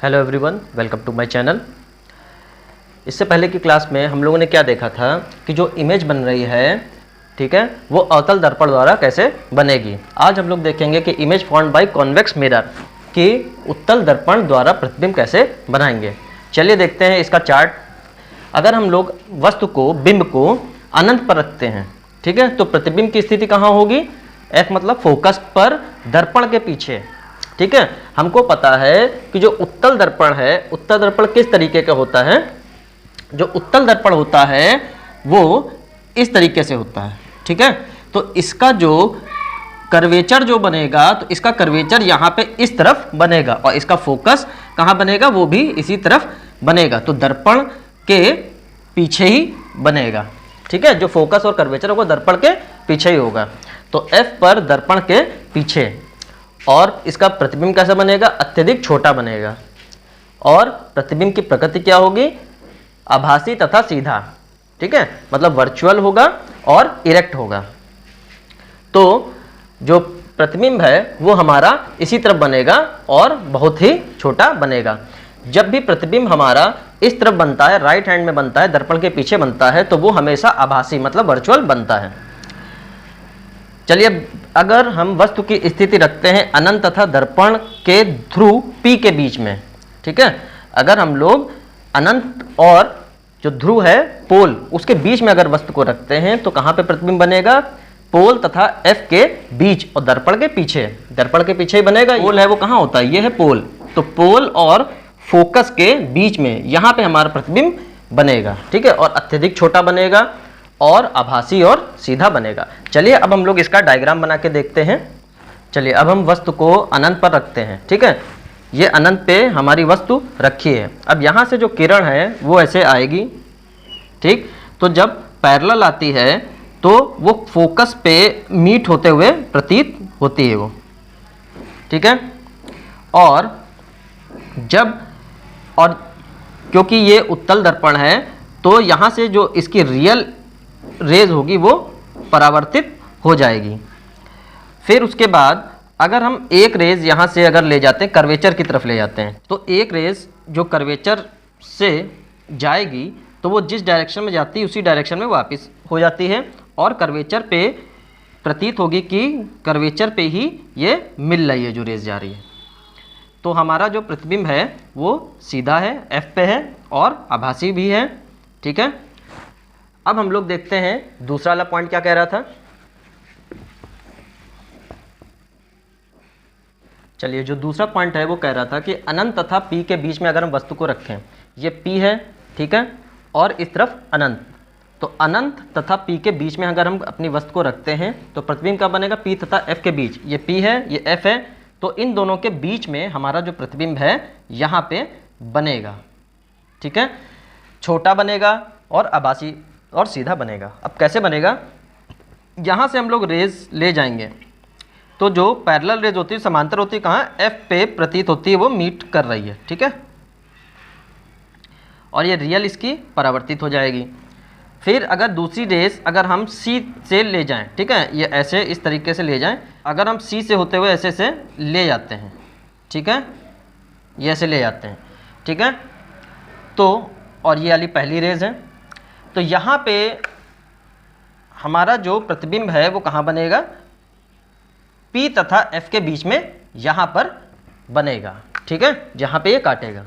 Hello everyone, welcome to my channel. इससे पहले की क्लास में हम लोगों ने क्या देखा था कि जो इमेज बन रही है, ठीक है, वो अवतल दर्पण द्वारा कैसे बनेगी। आज हम लोग देखेंगे कि image formed by convex mirror की उत्तल दर्पण द्वारा प्रतिबिंब कैसे बनाएंगे। चलिए देखते हैं इसका चार्ट। अगर हम लोग वस्तु को, बिंब को अनंत पर रखते हैं, ठीक है, तो प्रतिबिंब की स्थिति कहाँ होगी? F मतलब फोकस पर, दर्पण के पीछे। ठीक है, हमको पता है कि जो उत्तल दर्पण है, उत्तल दर्पण किस तरीके का होता है? जो उत्तल दर्पण होता है वो इस तरीके से होता है। ठीक है, तो इसका जो कर्वेचर जो बनेगा, तो इसका कर्वेचर यहाँ पे इस तरफ बनेगा और इसका फोकस कहाँ बनेगा? वो भी इसी तरफ बनेगा। तो दर्पण के पीछे ही बनेगा। ठीक है, जो फोकस और कर्वेचर है वो दर्पण के पीछे ही होगा। तो F पर दर्पण के पीछे, और इसका प्रतिबिंब कैसा बनेगा? अत्यधिक छोटा बनेगा। और प्रतिबिंब की प्रकृति क्या होगी? आभासी तथा सीधा। ठीक है, मतलब वर्चुअल होगा और इरेक्ट होगा। तो जो प्रतिबिंब है वो हमारा इसी तरफ बनेगा और बहुत ही छोटा बनेगा। जब भी प्रतिबिंब हमारा इस तरफ बनता है, राइट हैंड में बनता है, दर्पण के पीछे बनता है, तो वो हमेशा आभासी मतलब वर्चुअल बनता है। चलिए, अगर हम वस्तु की स्थिति रखते हैं अनंत तथा दर्पण के ध्रुव P के बीच में, ठीक है, अगर हम लोग अनंत और जो ध्रुव है पोल, उसके बीच में अगर वस्तु को रखते हैं तो कहाँ पे प्रतिबिंब बनेगा? पोल तथा F के बीच और दर्पण के पीछे। दर्पण के पीछे ही बनेगा। पोल है वो कहाँ होता है? ये है पोल। तो पोल और फोकस के बीच में यहाँ पे हमारा प्रतिबिंब बनेगा। ठीक है, और अत्यधिक छोटा बनेगा और आभासी और सीधा बनेगा। चलिए अब हम लोग इसका डायग्राम बना के देखते हैं। चलिए अब हम वस्तु को अनंत पर रखते हैं। ठीक है, ये अनंत पे हमारी वस्तु रखी है। अब यहाँ से जो किरण है वो ऐसे आएगी। ठीक, तो जब पैरेलल आती है तो वो फोकस पे मीट होते हुए प्रतीत होती है वो। ठीक है, और क्योंकि ये उत्तल दर्पण है तो यहाँ से जो इसकी रियल रेज होगी वो परावर्तित हो जाएगी। फिर उसके बाद अगर हम एक रेज यहाँ से अगर ले जाते हैं, कर्वेचर की तरफ ले जाते हैं, तो एक रेज जो कर्वेचर से जाएगी तो वो जिस डायरेक्शन में जाती है उसी डायरेक्शन में वापस हो जाती है और कर्वेचर पे प्रतीत होगी कि कर्वेचर पे ही ये मिल रही है जो रेज जा रही है। तो हमारा जो प्रतिबिंब है वो सीधा है, F पे है और आभासी भी है। ठीक है, अब हम लोग देखते हैं दूसरा वाला पॉइंट क्या कह रहा था। चलिए, जो दूसरा पॉइंट है वो कह रहा था कि अनंत तथा P के बीच में अगर हम वस्तु को रखें, ये P है, ठीक है, और इस तरफ अनंत, तो अनंत तथा P के बीच में अगर हम अपनी वस्तु को रखते हैं तो प्रतिबिंब का बनेगा P तथा F के बीच। ये P है, ये F है, तो इन दोनों के बीच में हमारा जो प्रतिबिंब है यहाँ पे बनेगा। ठीक है, छोटा बनेगा और आभासी और सीधा बनेगा। अब कैसे बनेगा? यहाँ से हम लोग रेज ले जाएंगे तो जो पैरेलल रेज होती है, समांतर होती है, कहाँ? F पे प्रतीत होती है, वो मीट कर रही है। ठीक है, और ये रियल इसकी परावर्तित हो जाएगी। फिर अगर दूसरी रेज अगर हम C से ले जाएं, ठीक है, ये ऐसे इस तरीके से ले जाएं, अगर हम C से होते हुए ऐसे से ले जाते हैं, ठीक है, ये ऐसे ले जाते हैं, ठीक है, तो और ये वाली पहली रेज है, तो यहाँ पे हमारा जो प्रतिबिंब है वो कहाँ बनेगा? P तथा F के बीच में यहाँ पर बनेगा। ठीक है, जहाँ पे ये काटेगा।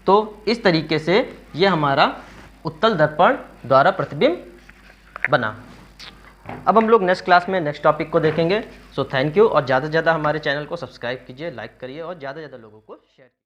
तो इस तरीके से ये हमारा उत्तल दर्पण द्वारा प्रतिबिंब बना। अब हम लोग नेक्स्ट क्लास में नेक्स्ट टॉपिक को देखेंगे। सो थैंक यू, और ज़्यादा से ज़्यादा हमारे चैनल को सब्सक्राइब कीजिए, लाइक करिए और ज़्यादा से ज़्यादा लोगों को शेयर कीजिए।